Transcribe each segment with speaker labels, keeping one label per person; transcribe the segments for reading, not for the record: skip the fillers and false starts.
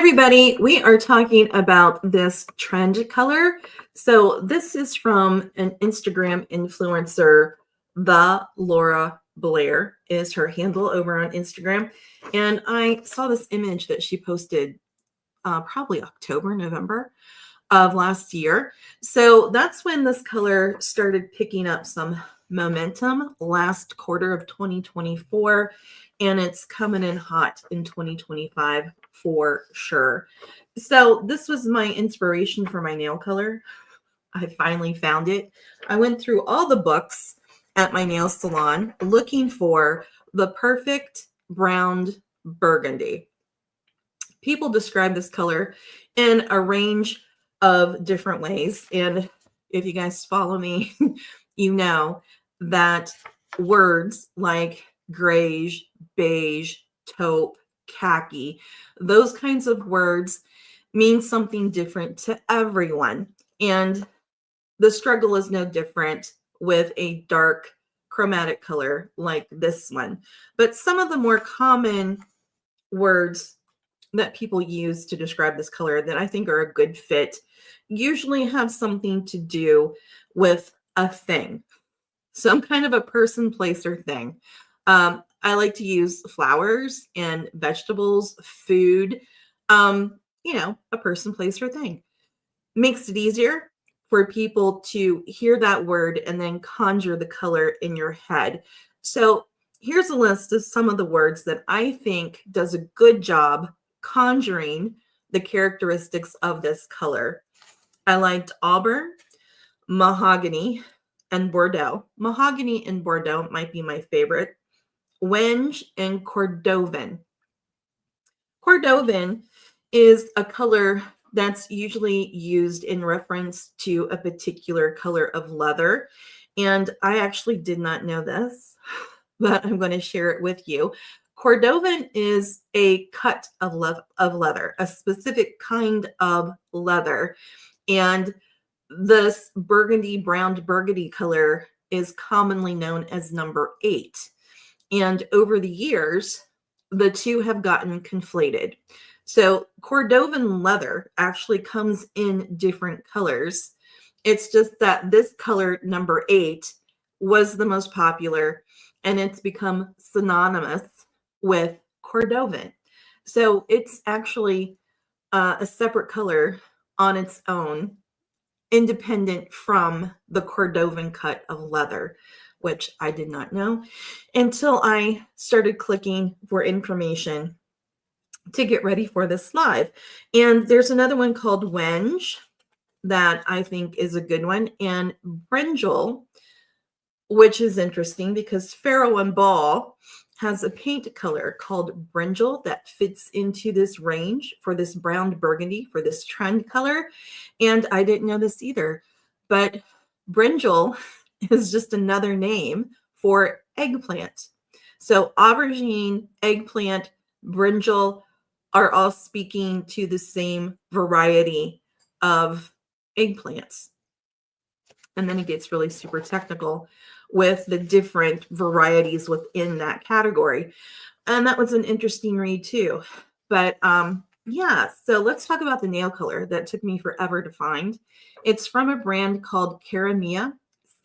Speaker 1: everybody. We are talking about this trend color. So this is from an Instagram influencer, the Laura Blair is her handle over on Instagram. And I saw this image that she posted probably October, November of last year. So that's when this color started picking up some momentum last quarter of 2024, and it's coming in hot in 2025 for sure. So this was my inspiration for my nail color. I finally found it. I went through all the books at my nail salon looking for the perfect browned burgundy. People describe this color in a range of different ways. And if you guys follow me, you know that words like grayish, beige, taupe, khaki, those kinds of words mean something different to everyone. And the struggle is no different with a dark chromatic color like this one. But some of the more common words that people use to describe this color that I think are a good fit usually have something to do with a thing, some kind of a person, place, or thing. I like to use flowers and vegetables, food, a person, place, or thing. Makes it easier for people to hear that word and then conjure the color in your head. So here's a list of some of the words that I think does a good job conjuring the characteristics of this color. I liked auburn, mahogany, and Bordeaux. Mahogany and Bordeaux might be my favorite. Wenge and Cordovan. Cordovan is a color that's usually used in reference to a particular color of leather. And I actually did not know this, but I'm going to share it with you. Cordovan is a cut of leather, a specific kind of leather. And this burgundy, browned burgundy color is commonly known as number 8. And over the years, the two have gotten conflated. So Cordovan leather actually comes in different colors. It's just that this color, number 8, was the most popular, and it's become synonymous with Cordovan. So it's actually a separate color on its own, independent from the Cordovan cut of leather, which I did not know until I started clicking for information to get ready for this live. And there's another one called Wenge that I think is a good one, and Brinjal, which is interesting because Farrow and Ball has a paint color called Brinjal that fits into this range for this brown burgundy, for this trend color. And I didn't know this either, but Brinjal is just another name for eggplant. So aubergine, eggplant, Brinjal are all speaking to the same variety of eggplants. And then it gets really super technical with the different varieties within that category. And that was an interesting read too. But yeah, so let's talk about the nail color that took me forever to find. It's from a brand called Caramia,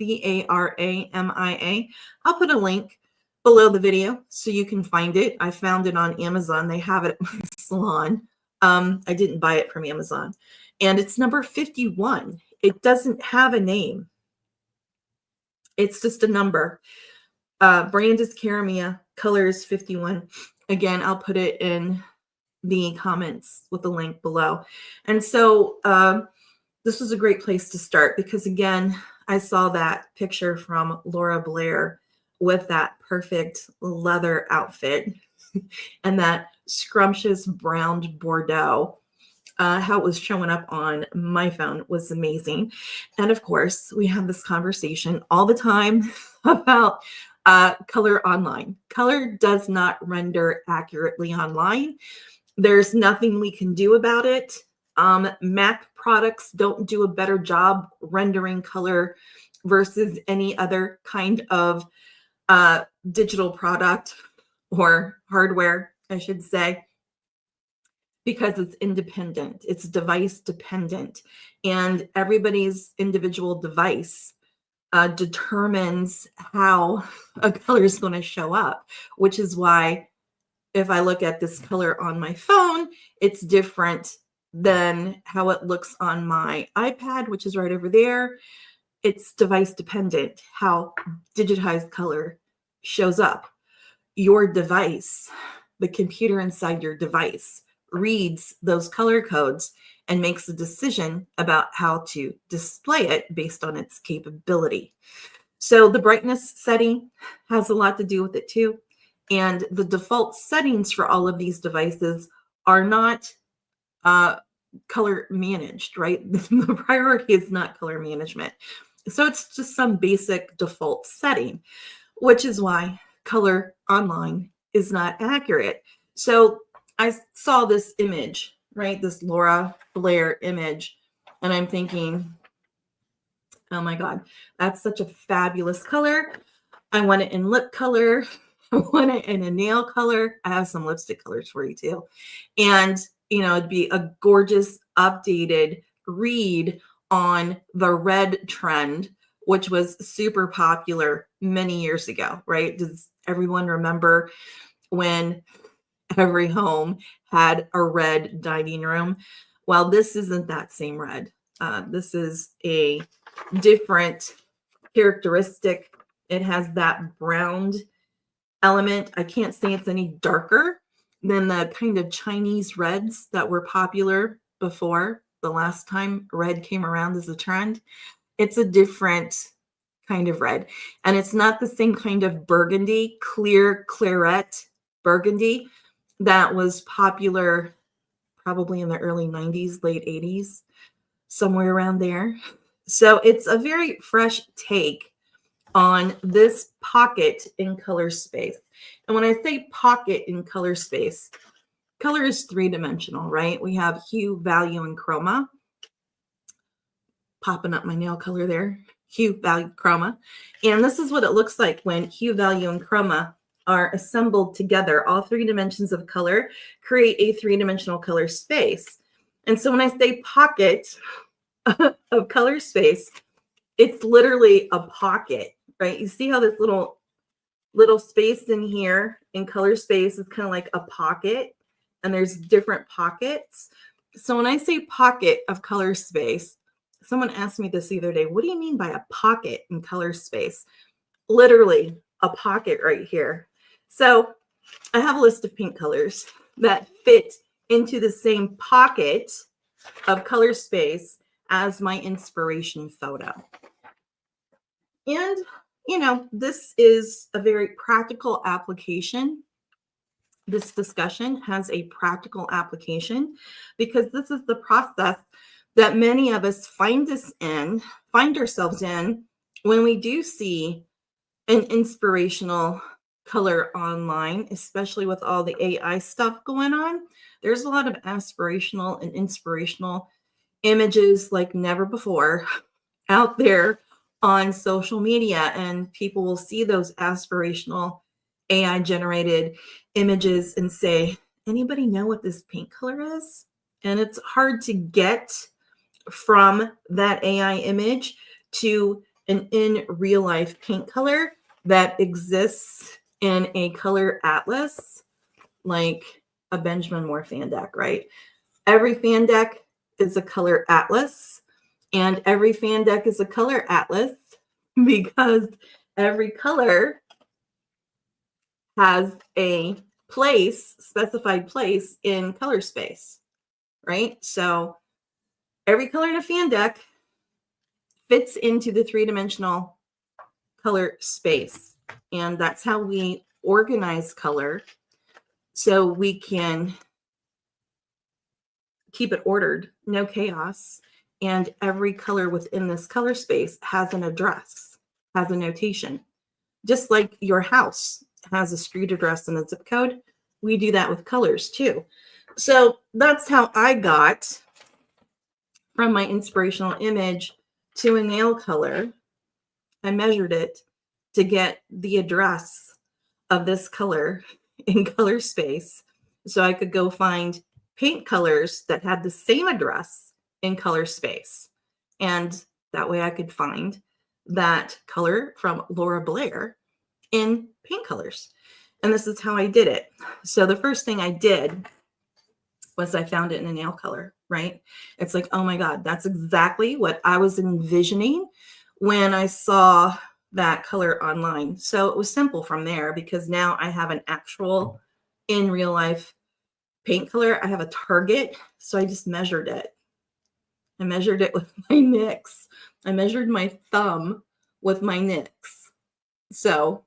Speaker 1: Caramia. I'll put a link below the video so you can find it. I found it on Amazon. They have it at my salon. I didn't buy it from Amazon. And it's number 51. It doesn't have a name. It's just a number. Brand is Caramia. Color is 51. Again, I'll put it in the comments with the link below. And so this was a great place to start because, again, I saw that picture from Laura Blair with that perfect leather outfit and that scrumptious browned Bordeaux. How it was showing up on my phone was amazing. And of course, we have this conversation all the time about color online. Color does not render accurately online. There's nothing we can do about it. Mac products don't do a better job rendering color versus any other kind of digital product or hardware, I should say. because it's independent, it's device dependent, and everybody's individual device determines how a color is going to show up, which is why if I look at this color on my phone, it's different than how it looks on my iPad, which is right over there. It's device dependent, how digitized color shows up. Your device, the computer inside your device, reads those color codes and makes a decision about how to display it based on its capability. So the brightness setting has a lot to do with it too. And the default settings for all of these devices are not color managed, right? The priority is not color management. So it's just some basic default setting, which is why color online is not accurate. So I saw this image, right? This Laura Blair image, and I'm thinking, oh my God, that's such a fabulous color. I want it in lip color. I want it in a nail color. I have some lipstick colors for you too. And, it'd be a gorgeous updated read on the red trend, which was super popular many years ago, right? Does everyone remember when every home had a red dining room? Well, this isn't that same red. This is a different characteristic. It has that browned element. I can't say it's any darker than the kind of Chinese reds that were popular before the last time red came around as a trend. It's a different kind of red. And it's not the same kind of burgundy, clear claret burgundy that was popular probably in the early 90s, late 80s, somewhere around there. So it's a very fresh take on this pocket in color space. And when I say pocket in color space, color is three-dimensional, right? We have hue, value, and chroma. Popping up my nail color there. Hue, value, chroma. And this is what it looks like when hue, value, and chroma are assembled together. All three dimensions of color create a three-dimensional color space. And so when I say pocket of color space, it's literally a pocket, right? You see how this little space in here in color space is kind of like a pocket, and there's different pockets. So when I say pocket of color space, someone asked me this the other day, what do you mean by a pocket in color space? Literally a pocket right here. So I have a list of pink colors that fit into the same pocket of color space as my inspiration photo. And, this is a very practical application. This discussion has a practical application because this is the process that many of us find ourselves in when we do see an inspirational color online, especially with all the AI stuff going on. There's a lot of aspirational and inspirational images like never before out there on social media, and people will see those aspirational AI generated images and say, anybody know what this pink color is? And it's hard to get from that AI image to an in real life pink color that exists in a color atlas, like a Benjamin Moore fan deck, right? Every fan deck is a color atlas, and every fan deck is a color atlas because every color has a specified place in color space, right? So every color in a fan deck fits into the three-dimensional color space. And that's how we organize color so we can keep it ordered, no chaos. And every color within this color space has an address, has a notation. Just like your house has a street address and a zip code, we do that with colors too. So that's how I got from my inspirational image to a nail color. I measured it to get the address of this color in color space so I could go find paint colors that had the same address in color space. And that way I could find that color from Laura Blair in paint colors. And this is how I did it. So the first thing I did was I found it in a nail color, right? It's like, oh my God, that's exactly what I was envisioning when I saw that color online. So it was simple from there because now I have an actual in real life paint color. I have a target. So I just measured it. I measured it with my NYX. I measured my thumb with my NYX. So,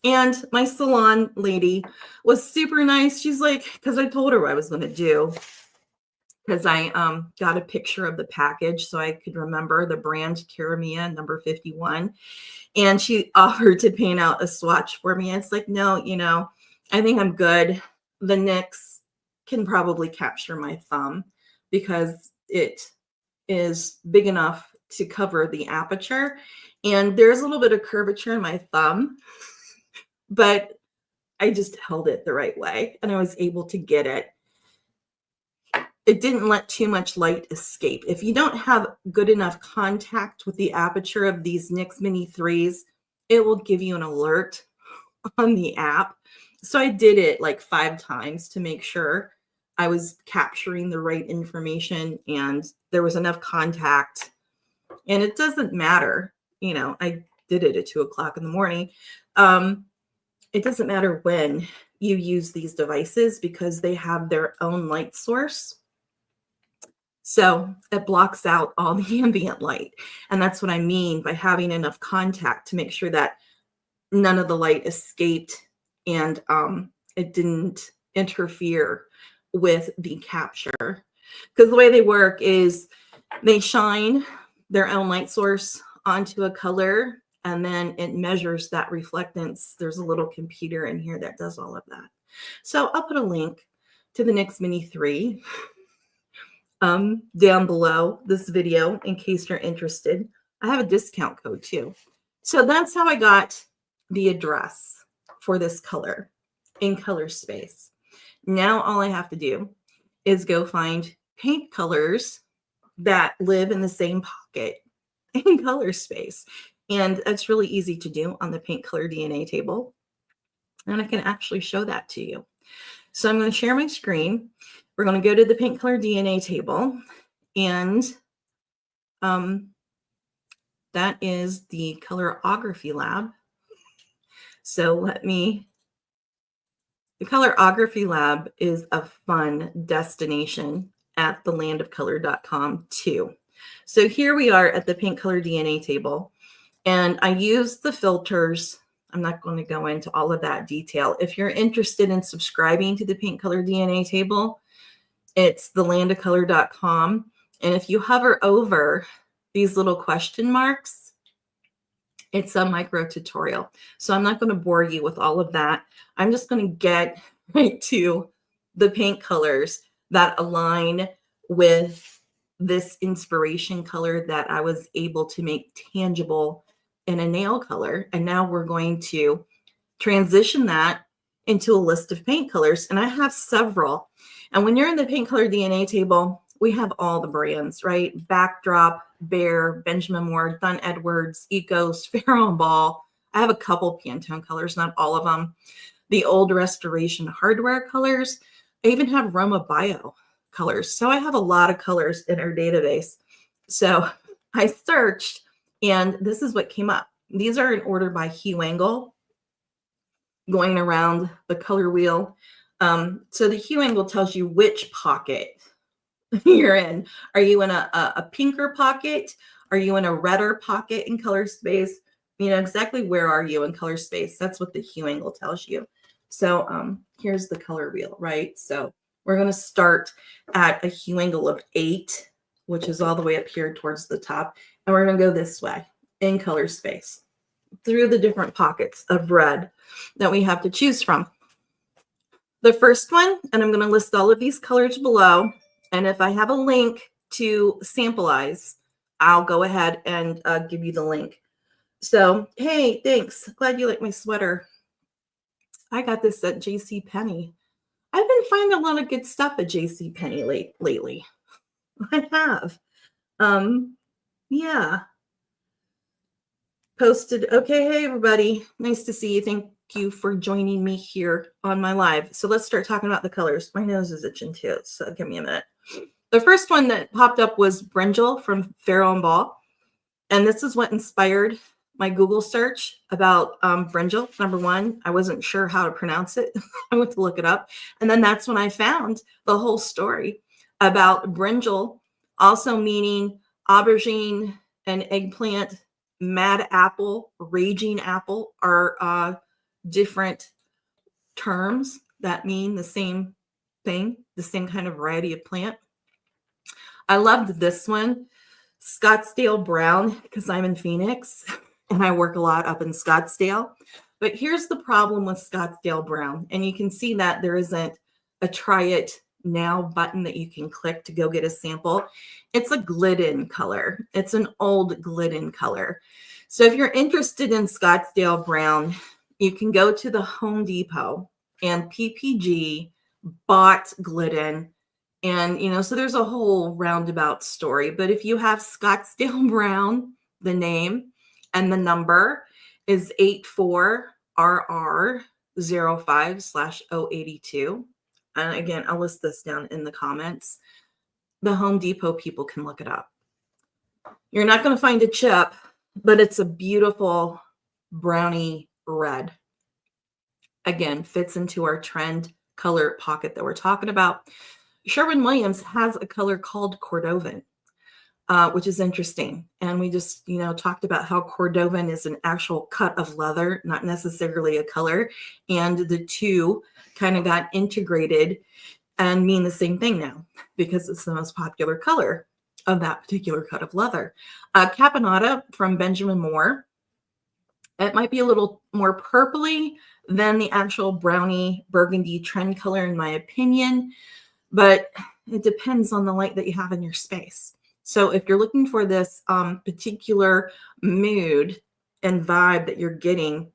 Speaker 1: and my salon lady was super nice. She's like, because I told her what I was going to do, because I got a picture of the package so I could remember the brand Caramia number 51. And she offered to paint out a swatch for me. And it's like, no, I think I'm good. The NYX can probably capture my thumb because it is big enough to cover the aperture. And there's a little bit of curvature in my thumb, but I just held it the right way and I was able to get it. It didn't let too much light escape. If you don't have good enough contact with the aperture of these NYX Mini 3s, it will give you an alert on the app. So I did it like 5 times to make sure I was capturing the right information and there was enough contact. And it doesn't matter, I did it at 2:00 in the morning. It doesn't matter when you use these devices because they have their own light source. So it blocks out all the ambient light. And that's what I mean by having enough contact to make sure that none of the light escaped and it didn't interfere with the capture. Because the way they work is they shine their own light source onto a color and then it measures that reflectance. There's a little computer in here that does all of that. So I'll put a link to the NYX Mini 3 down below this video in case you're interested. I have a discount code too. So that's how I got the address for this color in color space. Now all I have to do is go find paint colors that live in the same pocket in color space. And that's really easy to do on the paint color DNA table. And I can actually show that to you. So I'm going to share my screen. We're going to go to the paint color DNA table. And that is the colorography lab. So the colorography lab is a fun destination at thelandofcolor.com too. So here we are at the paint color DNA table. And I use the filters. I'm not going to go into all of that detail. If you're interested in subscribing to the paint color DNA table, it's thelandofcolor.com. And if you hover over these little question marks, it's a micro tutorial. So I'm not going to bore you with all of that. I'm just going to get right to the paint colors that align with this inspiration color that I was able to make tangible in a nail color. And now we're going to transition that into a list of paint colors. And I have several. And when you're in the paint color DNA table, we have all the brands, right? Backdrop, Behr, Benjamin Moore, Dunn Edwards, Ecos, Farrow and Ball. I have a couple Pantone colors, not all of them. The old restoration hardware colors. I even have Roma Bio colors. So I have a lot of colors in our database. So I searched and this is what came up. These are in order by hue angle going around the color wheel. So the hue angle tells you which pocket you're in. Are you in a pinker pocket? Are you in a redder pocket in color space? Exactly where are you in color space? That's what the hue angle tells you. So here's the color wheel, right? So we're going to start at a hue angle of 8, which is all the way up here towards the top. And we're going to go this way in color space through the different pockets of red that we have to choose from. The first one, and I'm going to list all of these colors below. And if I have a link to Sampleize, I'll go ahead and give you the link. So, hey, thanks. Glad you like my sweater. I got this at JCPenney. I've been finding a lot of good stuff at JCPenney lately. I have. Um, yeah. Posted. Okay, hey everybody. Nice to see you. Thank you for joining me here on my live. So let's start talking about the colors. My nose is itching too, so give me a minute. The first one that popped up was Brinjal from Farrow and Ball. And this is what inspired my Google search about brinjal. Number one, I wasn't sure how to pronounce it. I went to look it up. And then that's when I found the whole story about brinjal, also meaning aubergine and eggplant, mad apple, raging apple are different terms that mean the same thing, the same kind of variety of plant. I loved this one. Scottsdale brown, because I'm in Phoenix and I work a lot up in Scottsdale. But here's the problem with Scottsdale brown. And you can see that there isn't a try it now button that you can click to go get a sample. It's a Glidden color. It's an old Glidden color. So if you're interested in Scottsdale brown, you can go to the Home Depot, and PPG bought Glidden. And, so there's a whole roundabout story. But if you have Scottsdale brown, the name and the number is 84RR05/082. And again, I'll list this down in the comments. The Home Depot people can look it up. You're not going to find a chip, but it's a beautiful brownie red. Again, fits into our trend color pocket that we're talking about. Sherwin-Williams has a color called Cordovan, which is interesting. And we just, talked about how Cordovan is an actual cut of leather, not necessarily a color. And the two kind of got integrated and mean the same thing now because it's the most popular color of that particular cut of leather. Caponata from Benjamin Moore. It might be a little more purpley than the actual brownie burgundy trend color, in my opinion. But it depends on the light that you have in your space. So if you're looking for this particular mood and vibe that you're getting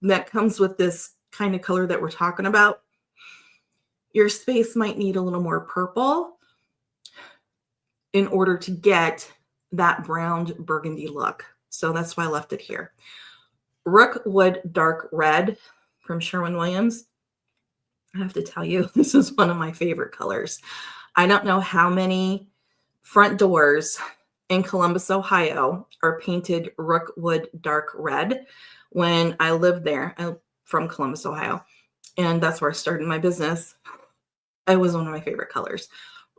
Speaker 1: that comes with this kind of color that we're talking about, your space might need a little more purple in order to get that browned burgundy look. So that's why I left it here. Rookwood Dark Red from Sherwin-Williams. I have to tell you, this is one of my favorite colors. I don't know how many front doors in Columbus, Ohio are painted Rookwood Dark Red. When I lived there, I'm from Columbus, Ohio, and that's where I started my business. It was one of my favorite colors.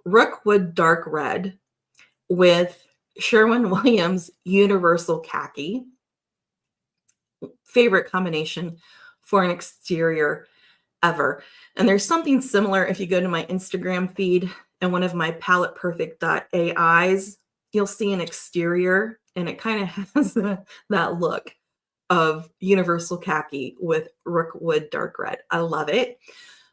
Speaker 1: Rookwood Dark Red with Sherwin-Williams Universal Khaki. Favorite combination for an exterior ever. And there's something similar if you go to my Instagram feed and one of my palette perfect AIs, you'll see an exterior and it kind of has that look of universal khaki with Rookwood Dark Red. I love it.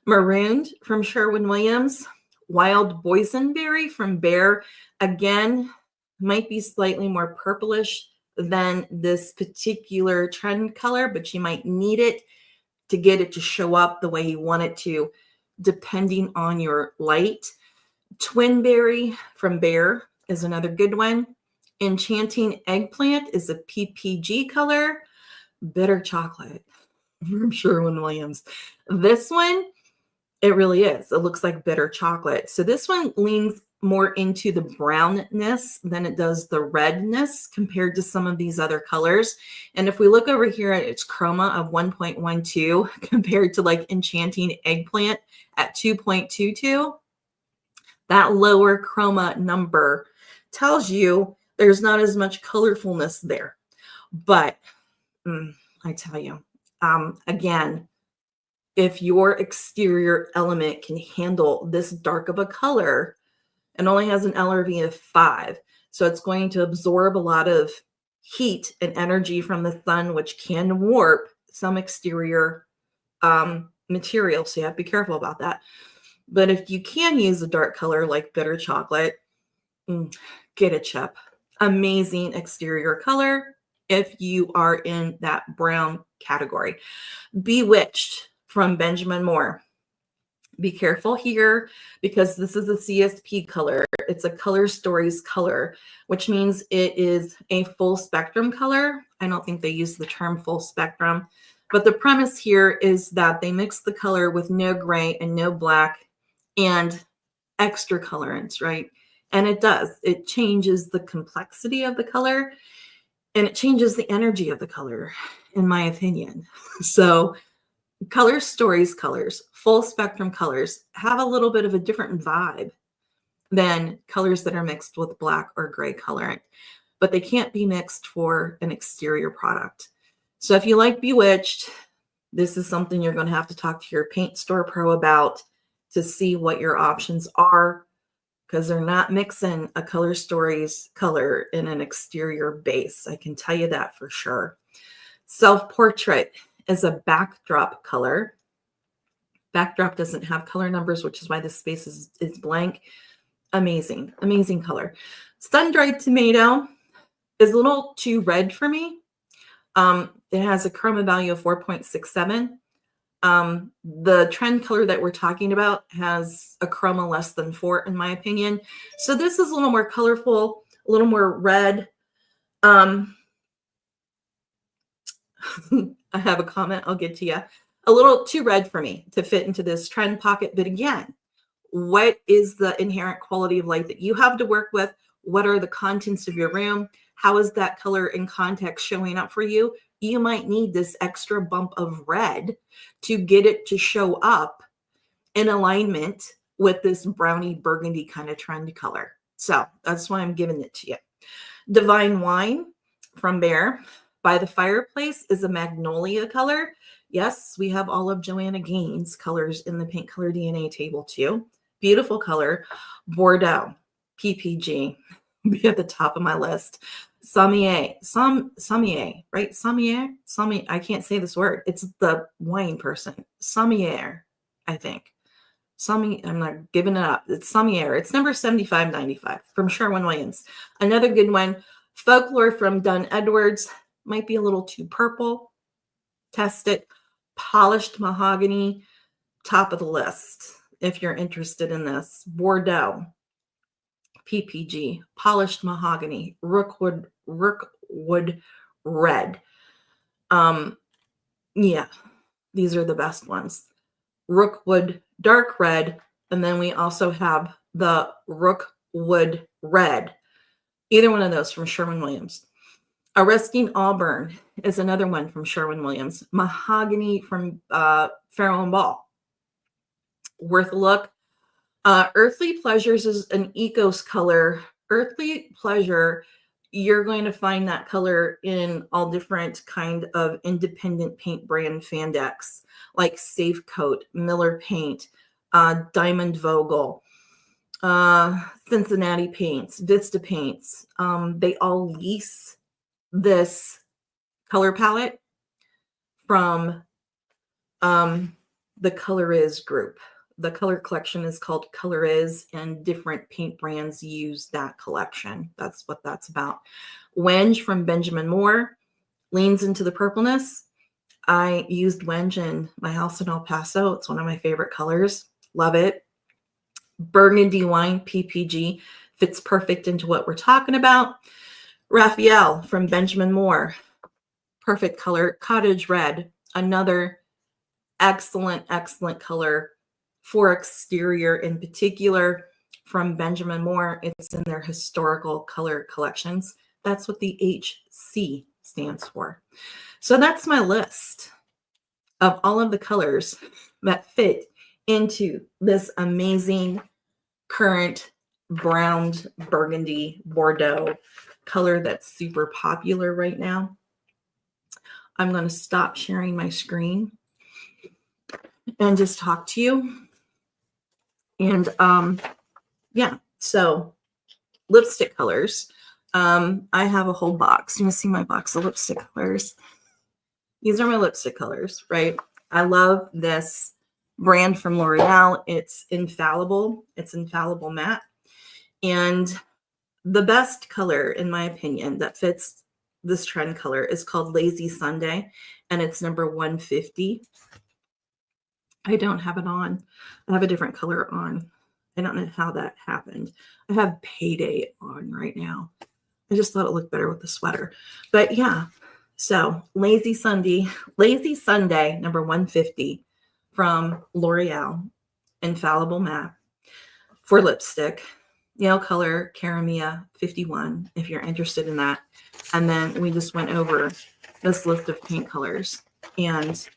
Speaker 1: Marooned from Sherwin-Williams. Wild Boysenberry from Bear. Again, might be slightly more purplish than this particular trend color, but you might need it to get it to show up the way you want it to, depending on your light. Twinberry from Bear is another good one. Enchanting Eggplant is a PPG color. Bitter Chocolate from Sherwin-Williams. This one, it really is. It looks like bitter chocolate. So this one leans more into the brownness than it does the redness compared to some of these other colors. And if we look over here at its chroma of 1.12 compared to like Enchanting Eggplant at 2.22, that lower chroma number tells you there's not as much colorfulness there. But I tell you, again, if your exterior element can handle this dark of a color, it only has an LRV of 5. So it's going to absorb a lot of heat and energy from the sun, which can warp some exterior material. So you have to be careful about that. But if you can use a dark color like bitter chocolate, get a chip. Amazing exterior color if you are in that brown category. Bewitched from Benjamin Moore. Be careful here because this is a CSP color. It's a Color Stories color, which means it is a full spectrum color. I don't think they use the term full spectrum, but the premise here is that they mix the color with no gray and no black and extra colorants, right? And it does. It changes the complexity of the color and it changes the energy of the color, in my opinion. So Color Stories colors, full spectrum colors, have a little bit of a different vibe than colors that are mixed with black or gray colorant, but they can't be mixed for an exterior product. So if you like Bewitched, this is something you're going to have to talk to your paint store pro about to see what your options are, because they're not mixing a Color Stories color in an exterior base. I can tell you that for sure. Self-Portrait is a backdrop color. Backdrop doesn't have color numbers, which is why this space is blank. Amazing, amazing color. Sun-Dried Tomato is a little too red for me. It has a chroma value of 4.67. The trend color that we're talking about has a chroma less than 4, in my opinion. So this is a little more colorful, a little more red. I have a comment I'll get to you. A little too red for me to fit into this trend pocket. But again, what is the inherent quality of light that you have to work with? What are the contents of your room? How is that color in context showing up for you? You might need this extra bump of red to get it to show up in alignment with this brownie burgundy kind of trend color. So that's why I'm giving it to you. Divine Wine from Bear by the Fireplace is a magnolia color. Yes, we have all of Joanna Gaines colors in the Paint Color DNA table too. Beautiful color. Bordeaux, PPG, be at the top of my list. Sommier, right? Sommier, I can't say this word. It's the wine person. Sommier, I think. I'm not giving it up. It's Sommier. It's number 7595 from Sherwin-Williams. Another good one. Folklore from Dunn Edwards. Might be a little too purple. Test it. Polished Mahogany, top of the list if you're interested in this. Bordeaux, PPG, Polished Mahogany, Rookwood Red. Yeah, these are the best ones. Rookwood Dark Red, and then we also have the Rookwood Red. Either one of those from Sherwin-Williams. Arresting Auburn is another one from Sherwin-Williams. Mahogany from Farrow & Ball. Worth a look. Earthly Pleasures is an Ecos color. Earthly Pleasure, you're going to find that color in all different kind of independent paint brand fan decks, like Safe Coat, Miller Paint, Diamond Vogel, Cincinnati Paints, Vista Paints. They all lease this color palette from the Color Is group. The color collection is called Color Is, and different paint brands use that collection. That's what that's about. Wenge from Benjamin Moore leans into the purpleness. I used Wenge in my house in El Paso. It's one of my favorite colors. Love it. Burgundy Wine, PPG, fits perfect into what we're talking about. Raphael from Benjamin Moore, perfect color. Cottage Red, another excellent, excellent color for exterior in particular from Benjamin Moore. It's in their historical color collections. That's what the HC stands for. So that's my list of all of the colors that fit into this amazing current browned burgundy Bordeaux color that's super popular right now. I'm going to stop sharing my screen and just talk to you. And yeah, so lipstick colors. I have a whole box. You want to see my box of lipstick colors? These are my lipstick colors, right? I love this brand from L'Oreal. It's Infallible. It's Infallible Matte. And the best color, in my opinion, that fits this trend color is called Lazy Sunday, and it's number 150. I don't have it on. I have a different color on. I don't know how that happened. I have Payday on right now. I just thought it looked better with the sweater. But yeah, so Lazy Sunday, number 150 from L'Oreal, Infallible Matte for lipstick, nail color, Caramia 51, if you're interested in that. And then we just went over this list of paint colors. And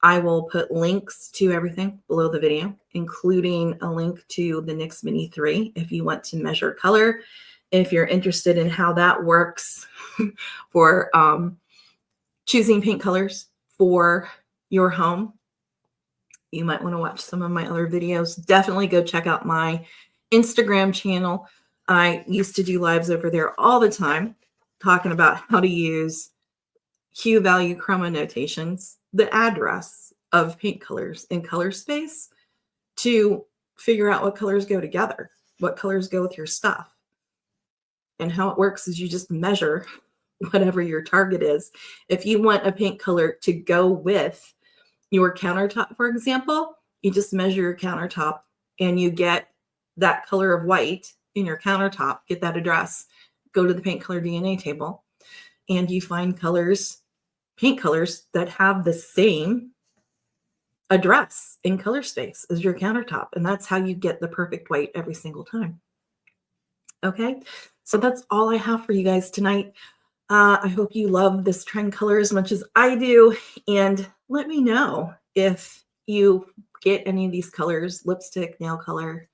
Speaker 1: I will put links to everything below the video, including a link to the NYX Mini 3 if you want to measure color. If you're interested in how that works for choosing paint colors for your home, you might want to watch some of my other videos. Definitely go check out my Instagram channel. I used to do lives over there all the time talking about how to use hue value chroma notations, the address of paint colors in color space to figure out what colors go together, what colors go with your stuff. And how it works is you just measure whatever your target is. If you want a paint color to go with your countertop, for example, you just measure your countertop and you get that color of white in your countertop, get that address, go to the paint color DNA table, and you find colors, paint colors that have the same address in color space as your countertop. And that's how you get the perfect white every single time. Okay, so that's all I have for you guys tonight. I hope you love this trend color as much as I do. And let me know if you get any of these colors, lipstick, nail color,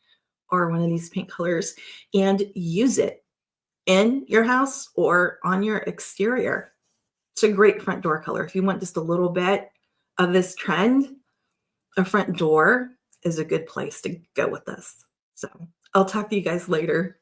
Speaker 1: or one of these paint colors, and use it in your house or on your exterior. It's a great front door color. If you want just a little bit of this trend, a front door is a good place to go with this. So I'll talk to you guys later.